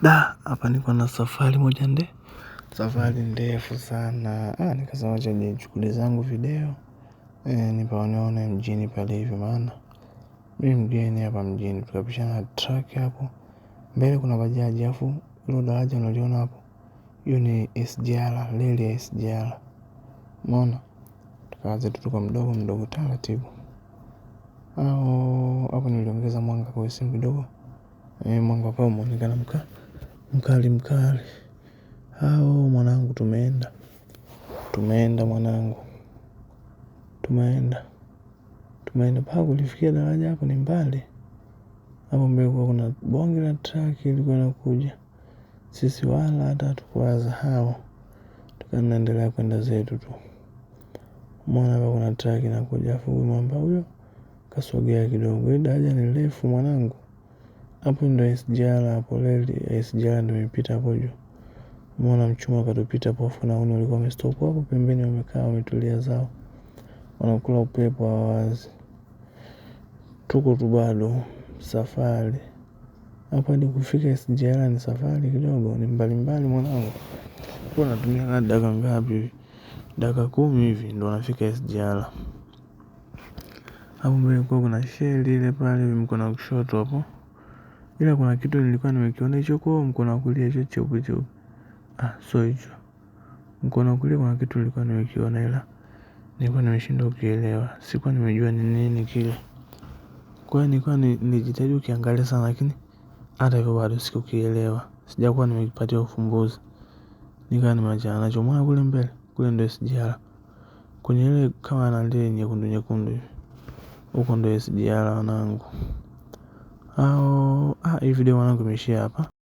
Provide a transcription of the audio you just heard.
Hapa niko na safari moja safari ndefu sana. Nikasema acha nichukulie zangu video nipaone mjini palivyo, maana mimi mgeni hapa mjini. Tukapishana truck hapo mbele, kuna bajaji, afu hilo daraja unaliona hapo, hiyo ni SGR, reli ya SGR. Umeona, tukaanza tuko mdogo taratibu. Hapo niliongeza mwanga kwa simu kidogo, mwanga kwa muonekana mkali. Mwanangu, tumeenda mwanangu, tumeenda mpaka kulifikia daraja hapo, ni mbali hapo mbele. Kuna bonge la truck ilikuwa inakuja, sisi wala hata hatukuwaza hao, tukaendelea kwenda zetu tu. Mwana hapo kuna truck inakuja, afu mwamba huyo kasogea kidogo. Daraja ni refu mwanangu, hapo ndio SGR, hapo reli ya SGR ndio imepita hapo juu. Mwana mchuma katupita hapo, afu naona walikuwa wamestop hapo pembeni, wamekaa wametulia zao, wanakula upepo wawazi. Tuko tu bado safari hapa hadi kufika SGR, ni safari kidogo, ni mbali mwanangu. Kwa natumia dakika ngapi? Dakika 10 hivi ndo nafika SGR. Hapo mbele kuna Shell ile pale mkono kushoto hapo, ila kuna kitu nilikuwa nimekiona hicho kwa mkono kulia, hicho cheupe. So hicho mkono kulia kuna kitu nilikuwa nimekiona, ila nilikuwa nimeshindwa kuelewa, sikuwa nimejua ni nini kile. Kwa hiyo nilikuwa nijitahidi ukiangalia sana, lakini hata hivyo bado sikukielewa, sijakuwa nimekipatia ufumbuzi. Nikawa nimeachana nacho. Mwana kule mbele kule ndio SGR, kwenye ile kama analia nyekundu huko ndio SGR wanangu. Hii video wanangu imeishia hapa.